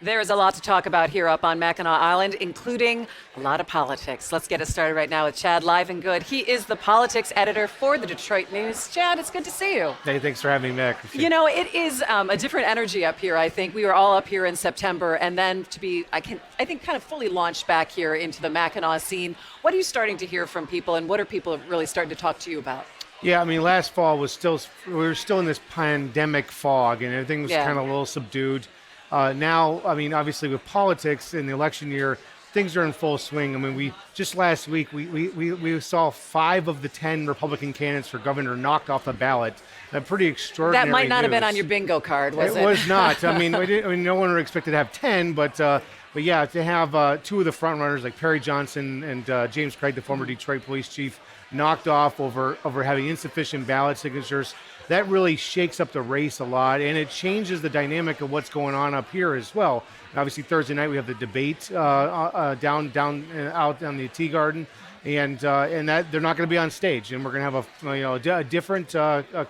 There's a lot to talk about here up on Mackinac Island, including a lot of politics. Let's get it started right now with Chad Livengood. He is the politics editor for the Detroit News. Chad, it's good to see you. Hey, thanks for having me back. You know, it is a different energy up here, I think. We were all up here in September, and then to be, I think, kind of fully launched back here into the Mackinac scene. What are you starting to hear from people, and what are people really starting to talk to you about? Yeah, I mean, last fall we were still in this pandemic fog, and everything was kind of a little subdued. Now, I mean, obviously with politics in the election year, things are in full swing. I mean, we just last week we saw 5 of the 10 Republican candidates for governor knocked off the ballot. Pretty extraordinary. That might not news. have been on your bingo card, was it? It was not. I mean, no one expected to have 10, but yeah, to have 2 of the front runners like Perry Johnson and James Craig, the former Detroit police chief, knocked off over having insufficient ballot signatures. That really shakes up the race a lot, and it changes the dynamic of what's going on up here as well. And obviously, Thursday night we have the debate out on the Tea Garden, and that they're not going to be on stage, and we're going to have a different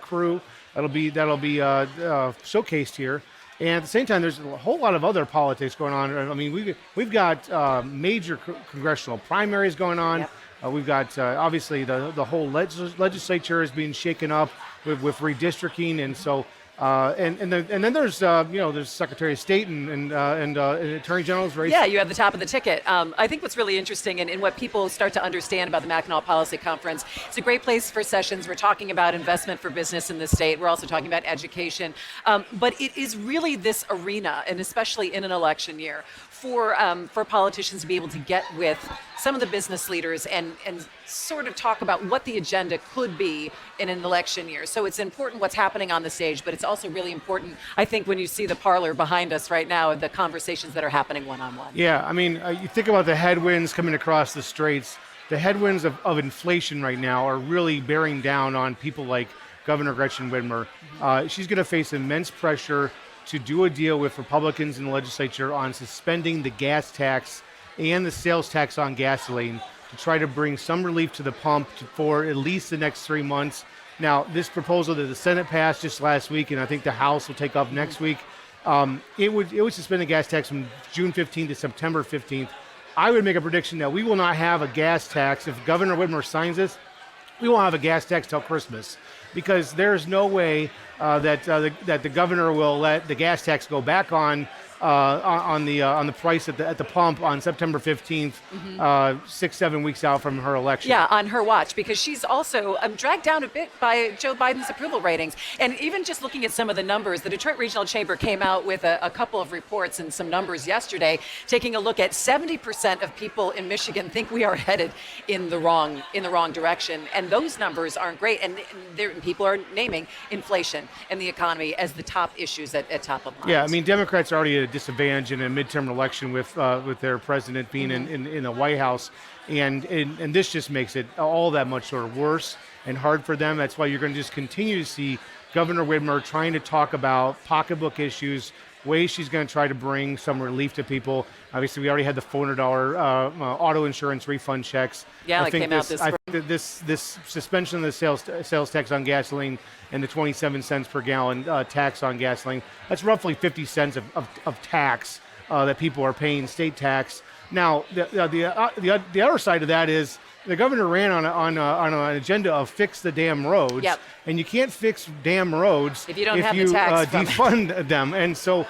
crew that'll be showcased here. And at the same time, there's a whole lot of other politics going on. I mean, we've got major congressional primaries going on. Yep. We've got obviously the whole legislature is being shaken up with redistricting, and so and then there's there's Secretary of State and Attorney General's race. Yeah, you have the top of the ticket. I think what's really interesting and what people start to understand about the Mackinac Policy Conference, it's a great place for sessions. We're talking about investment for business in the state. We're also talking about education. But it is really this arena, and especially in an election year, for politicians to be able to get with some of the business leaders and sort of talk about what the agenda could be in an election year. So it's important what's happening on the stage, but it's also really important, I think, when you see the parlor behind us right now, the conversations that are happening one-on-one. Yeah, I mean, you think about the headwinds coming across the straits. The headwinds of inflation right now are really bearing down on people like Governor Gretchen Whitmer. She's going to face immense pressure to do a deal with Republicans in the legislature on suspending the gas tax and the sales tax on gasoline to try to bring some relief to the pump for at least the next 3 months. Now, this proposal that the Senate passed just last week, and I think the House will take up next week, it would suspend the gas tax from June 15th to September 15th. I would make a prediction that we will not have a gas tax. If Governor Whitmer signs this, we won't have a gas tax till Christmas, because there's no way that the governor will let the gas tax go back on the price at the pump on September 15th, 6-7 weeks out from her election. Yeah, on her watch, because she's also dragged down a bit by Joe Biden's approval ratings. And even just looking at some of the numbers, the Detroit Regional Chamber came out with a couple of reports and some numbers yesterday, taking a look at 70% of people in Michigan think we are headed in the wrong direction. And those numbers aren't great. And people are naming inflation and the economy as the top issues at top of mind. Yeah, I mean, Democrats are already at a disadvantage in a midterm election with their president being in the White House, and this just makes it all that much sort of worse and hard for them. That's why you're going to just continue to see Governor Whitmer trying to talk about pocketbook issues, ways she's going to try to bring some relief to people. Obviously, we already had the $400 auto insurance refund checks. Yeah, that came out this spring. I think this suspension of the sales tax on gasoline and the 27 cents per gallon tax on gasoline, that's roughly 50 cents of tax that people are paying, state tax. Now, the other side of that is the governor ran on an agenda of fix the damn roads. Yep. And you can't fix damn roads if you don't have the tax defund them. And so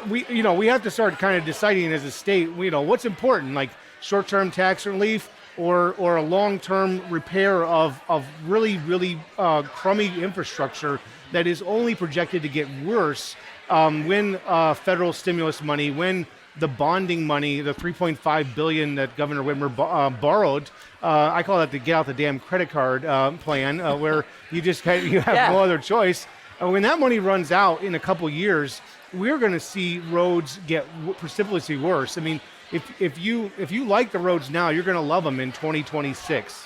we have to start kind of deciding as a state, what's important, like short-term tax relief or a long-term repair of really, really crummy infrastructure that is only projected to get worse when federal stimulus money, when the bonding money, the $3.5 billion that Governor Whitmer borrowed, I call that the get out the damn credit card plan, where you just have no other choice. When that money runs out in a couple years, we're going to see roads get precipitously worse. I mean, if you like the roads now, you're going to love them in 2026.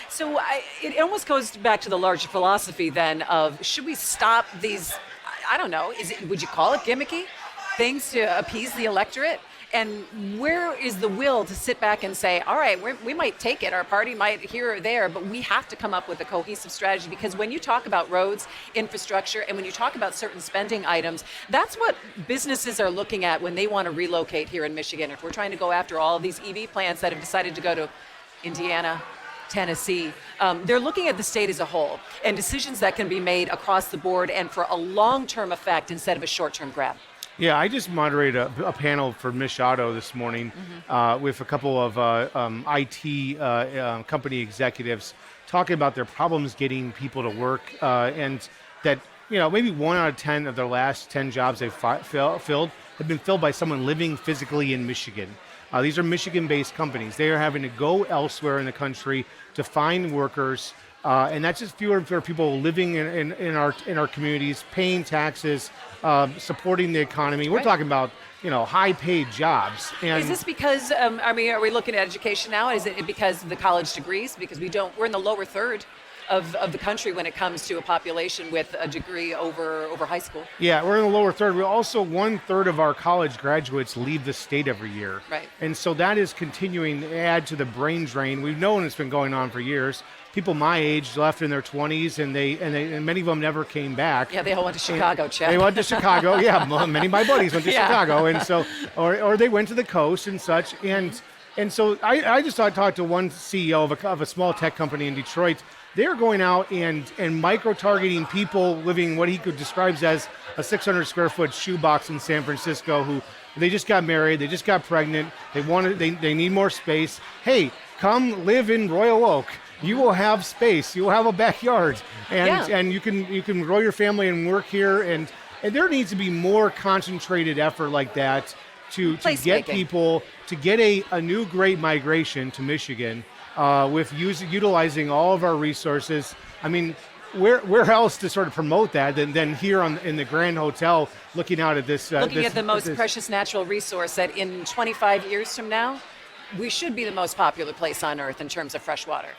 So it almost goes back to the larger philosophy then of, should we stop these, I don't know, would you call it gimmicky things to appease the electorate? and where is the will to sit back and say, all right, we might take it, our party might here or there, but we have to come up with a cohesive strategy, because when you talk about roads, infrastructure, and when you talk about certain spending items, that's what businesses are looking at when they want to relocate here in Michigan. If we're trying to go after all of these EV plants that have decided to go to Indiana, Tennessee, they're looking at the state as a whole and decisions that can be made across the board and for a long-term effect instead of a short-term grab. Yeah, I just moderated a panel for Mish Auto this morning with a couple of IT company executives talking about their problems getting people to work, and that maybe 1 out of 10 of their last 10 jobs they've filled have been filled by someone living physically in Michigan. These are Michigan-based companies. They are having to go elsewhere in the country to find workers, and that's just fewer and fewer people living in our communities, paying taxes, supporting the economy. We're talking about high-paid jobs. And is this because are we looking at education now? Is it because of the college degrees? Because we're in the lower third of the country when it comes to a population with a degree over high school. Yeah, we're in the lower third. We also 1/3 of our college graduates leave the state every year. Right. And so that is continuing to add to the brain drain. We've known it's been going on for years. People my age left in their 20s, and many of them never came back. Yeah, they all went to Chicago, Chad. They went to Chicago. Yeah, many of my buddies went to Chicago, and so or they went to the coast and such. And so I just talked to one CEO of a small tech company in Detroit. They're going out and micro-targeting people living what he could describe as a 600 square foot shoebox in San Francisco, who they just got married, they just got pregnant, they need more space. Hey, come live in Royal Oak. You will have space. You will have a backyard, and you can grow your family and work here. And there needs to be more concentrated effort like that to get people to get a new great migration to Michigan. With utilizing all of our resources. I mean, where else to sort of promote that than here in the Grand Hotel, looking out at this. Looking at the most precious natural resource that in 25 years from now, we should be the most popular place on earth in terms of fresh water.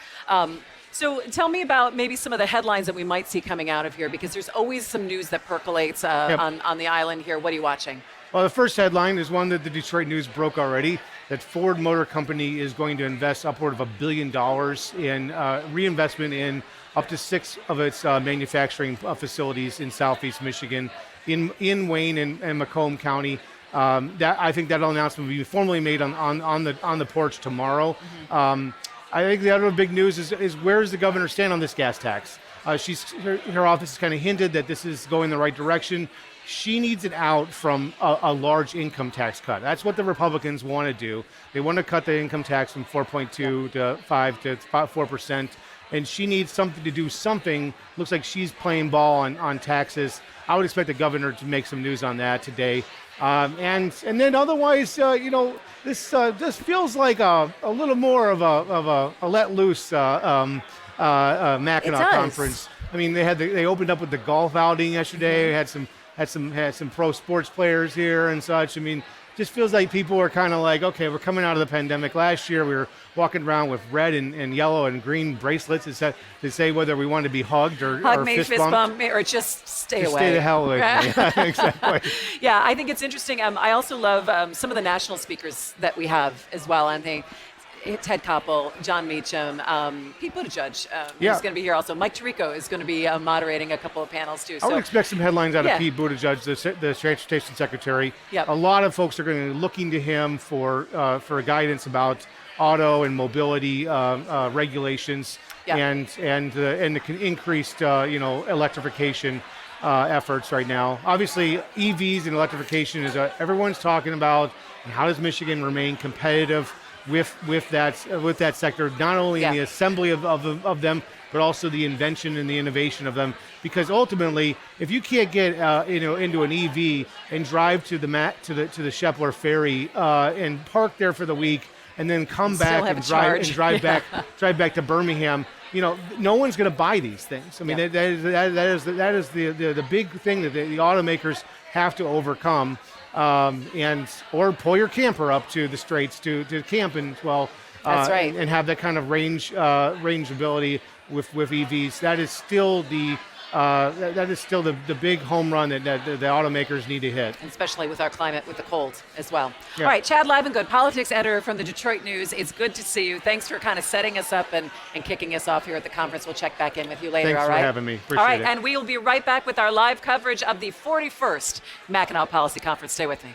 So tell me about maybe some of the headlines that we might see coming out of here, because there's always some news that percolates on the island here. What are you watching? Well, the first headline is one that the Detroit News broke already, that Ford Motor Company is going to invest upward of $1 billion in reinvestment in up to 6 of its manufacturing facilities in Southeast Michigan, in Wayne and Macomb County. I think that announcement will be formally made on the porch tomorrow. I think the other big news is where does the governor stand on this gas tax? Her office has kind of hinted that this is going the right direction. She needs it out from a large income tax cut. That's what the Republicans want to do. They want to cut the income tax from 4.2 to 5 to 4%, and she needs something to do something. Looks like she's playing ball on taxes. I would expect the governor to make some news on that today. And then otherwise, this feels like a little more of a let loose Mackinac conference. I mean, they opened up with the golf outing yesterday. Had some pro sports players here and such. I mean, just feels like people are kind of like, okay, we're coming out of the pandemic. Last year we were walking around with red and yellow and green bracelets to say whether we wanted to be hugged or fist bump or just stay away. Stay the hell away. Yeah, exactly. Yeah, I think it's interesting. I also love some of the national speakers that we have as well. I think Ted Koppel, John Meacham, Pete Buttigieg is going to be here also. Mike Tirico is going to be moderating a couple of panels too. I would expect some headlines out of Pete Buttigieg, the transportation secretary. Yep. A lot of folks are going to be looking to him for guidance about auto and mobility regulations and the increased electrification efforts right now. Obviously, EVs and electrification is everyone's talking about. How does Michigan remain competitive with that sector, not only in the assembly of them, but also the invention and the innovation of them? Because ultimately, if you can't get into an EV and drive to the Shepler Ferry and park there for the week, and then come back and drive back to Birmingham, no one's going to buy these things. I mean, that is the big thing that the automakers have to overcome. Or pull your camper up to the Straits to camp as well. That's right. And have that kind of range ability with EVs. That is still the that is still the big home run that the automakers need to hit. And especially with our climate, with the cold as well. Yeah. All right, Chad Livengood, politics editor from the Detroit News. It's good to see you. Thanks for kind of setting us up and kicking us off here at the conference. We'll check back in with you later, Thanks all for right? having me. Appreciate all right, it. and we will be right back with our live coverage of the 41st Mackinac Policy Conference. Stay with me.